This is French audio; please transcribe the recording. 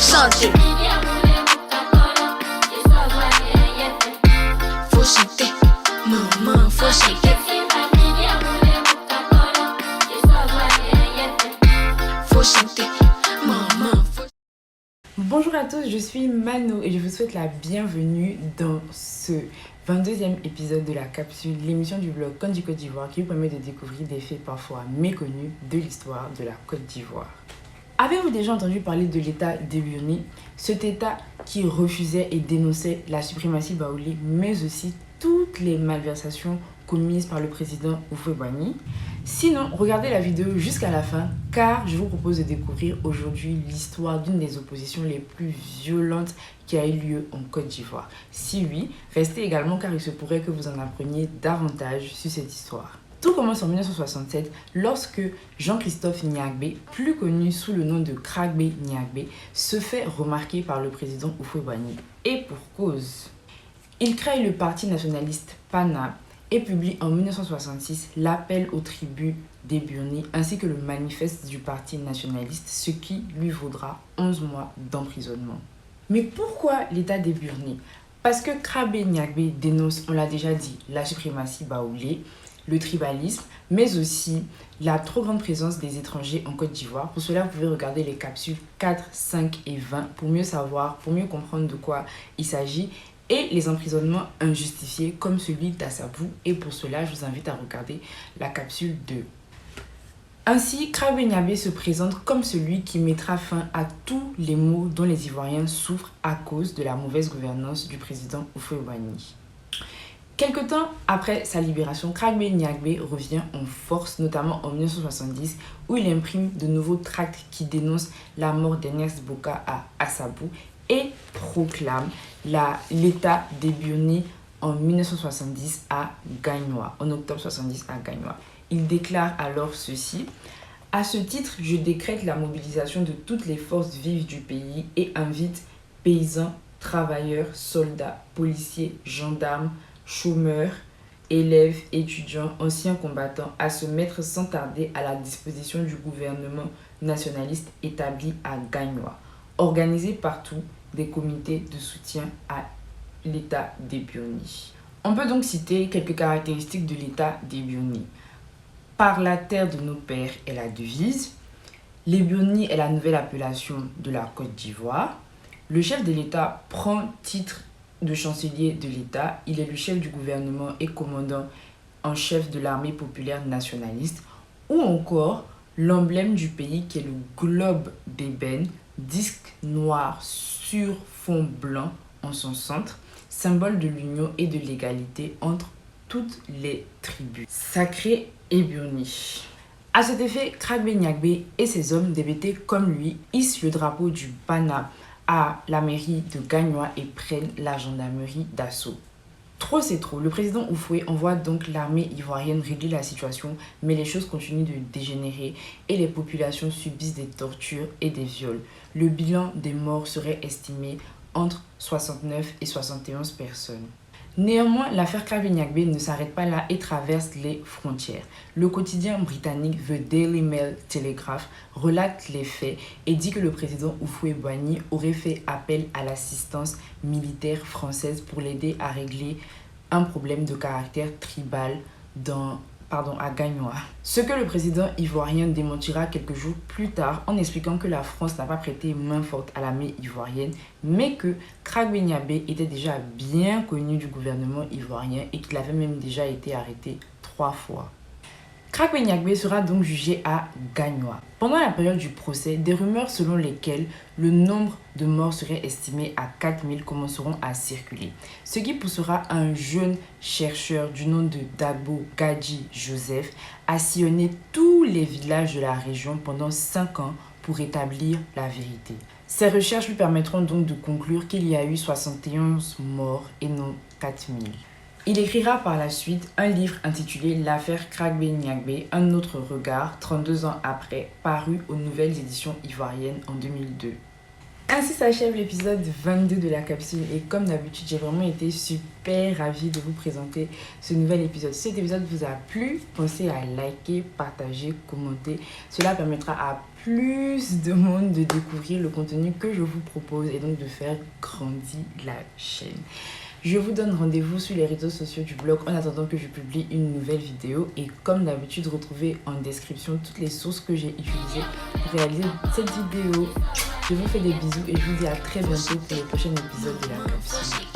changer. Faut chanter, maman, faut chanter. Faut chanter, maman, faut... Bonjour à tous, je suis Mano et je vous souhaite la bienvenue dans ce 22e épisode de la capsule, l'émission du blog Conte du Côte d'Ivoire qui vous permet de découvrir des faits parfois méconnus de l'histoire de la Côte d'Ivoire. Avez-vous déjà entendu parler de l'État d'Ebiouni, cet État qui refusait et dénonçait la suprématie baoulée, mais aussi toutes les malversations commises par le président Houphouët-Boigny? Sinon, regardez la vidéo jusqu'à la fin, car je vous propose de découvrir aujourd'hui l'histoire d'une des oppositions les plus violentes qui a eu lieu en Côte d'Ivoire. Si oui, restez également car il se pourrait que vous en appreniez davantage sur cette histoire. Tout commence en 1967 lorsque Jean-Christophe Niagbé, plus connu sous le nom de Kragbé Niagbé, se fait remarquer par le président Houphouët-Boigny. Et pour cause. Il crée le parti nationaliste PANA et publie en 1966 l'appel aux tribus d'Ebiouni ainsi que le manifeste du parti nationaliste, ce qui lui vaudra 11 mois d'emprisonnement. Mais pourquoi l'État d'Ebiouni? Parce que Kragbé Niagbé dénonce, on l'a déjà dit, la suprématie baoulée, le tribalisme, mais aussi la trop grande présence des étrangers en Côte d'Ivoire. Pour cela, vous pouvez regarder les capsules 4, 5 et 20 pour mieux savoir, pour mieux comprendre de quoi il s'agit, et les emprisonnements injustifiés comme celui d'Assabou. Et pour cela, je vous invite à regarder la capsule 2. Ainsi, Kragbé Niagbé se présente comme celui qui mettra fin à tous les maux dont les Ivoiriens souffrent à cause de la mauvaise gouvernance du président Houphouët-Boigny. Quelque temps après sa libération, Kragbé Niagbé revient en force, notamment en 1970, où il imprime de nouveaux tracts qui dénoncent la mort d'Ernest Boka à Assabou et proclame l'État d'Ebiouni en 1970 à Gagnoa, en octobre 70 à Gagnoa. Il déclare alors ceci: « À ce titre, je décrète la mobilisation de toutes les forces vives du pays et invite paysans, travailleurs, soldats, policiers, gendarmes, chômeurs, élèves, étudiants, anciens combattants à se mettre sans tarder à la disposition du gouvernement nationaliste établi à Gagnoa. Organiser partout des comités de soutien à l'État d'Ebiouni. » On peut donc citer quelques caractéristiques de l'État d'Ebiouni. Par la terre de nos pères est la devise. L'Ebiouni est la nouvelle appellation de la Côte d'Ivoire. Le chef de l'État prend titre de chancelier de l'État. Il est le chef du gouvernement et commandant en chef de l'armée populaire nationaliste. Ou encore l'emblème du pays qui est le globe d'ébène, disque noir sur fond blanc en son centre, symbole de l'union et de l'égalité entre toutes les tribus. Sacré Ebiouni. À cet effet, Kragbé Niagbé et ses hommes dévêtés comme lui hissent le drapeau du PANA à la mairie de Gagnoa et prennent la gendarmerie d'assaut. Trop c'est trop, le président Houphouët envoie donc l'armée ivoirienne régler la situation, mais les choses continuent de dégénérer et les populations subissent des tortures et des viols. Le bilan des morts serait estimé entre 69 et 71 personnes. Néanmoins, l'affaire Kragbé Niagbé ne s'arrête pas là et traverse les frontières. Le quotidien britannique The Daily Mail Telegraph relate les faits et dit que le président Houphouët-Boigny aurait fait appel à l'assistance militaire française pour l'aider à régler un problème de caractère tribal à Gagnoa. Ce que le président ivoirien démentira quelques jours plus tard en expliquant que la France n'a pas prêté main forte à l'armée ivoirienne, mais que Kragbé Niagbé était déjà bien connu du gouvernement ivoirien et qu'il avait même déjà été arrêté 3 fois. Kragbé Niagbé sera donc jugé à Gagnoa. Pendant la période du procès, des rumeurs selon lesquelles le nombre de morts serait estimé à 4000 commenceront à circuler. Ce qui poussera un jeune chercheur du nom de Dabo Gadji Joseph à sillonner tous les villages de la région pendant 5 ans pour établir la vérité. Ces recherches lui permettront donc de conclure qu'il y a eu 71 morts et non 4000. Il écrira par la suite un livre intitulé L'affaire Kragbé Niagbé, un autre regard, 32 ans après, paru aux Nouvelles Éditions ivoiriennes en 2002. Ainsi s'achève l'épisode 22 de la capsule et comme d'habitude, j'ai vraiment été super ravie de vous présenter ce nouvel épisode. Si cet épisode vous a plu, pensez à liker, partager, commenter. Cela permettra à plus de monde de découvrir le contenu que je vous propose et donc de faire grandir la chaîne. Je vous donne rendez-vous sur les réseaux sociaux du blog en attendant que je publie une nouvelle vidéo. Et comme d'habitude, retrouvez en description toutes les sources que j'ai utilisées pour réaliser cette vidéo. Je vous fais des bisous et je vous dis à très bientôt pour le prochain épisode de la capsule.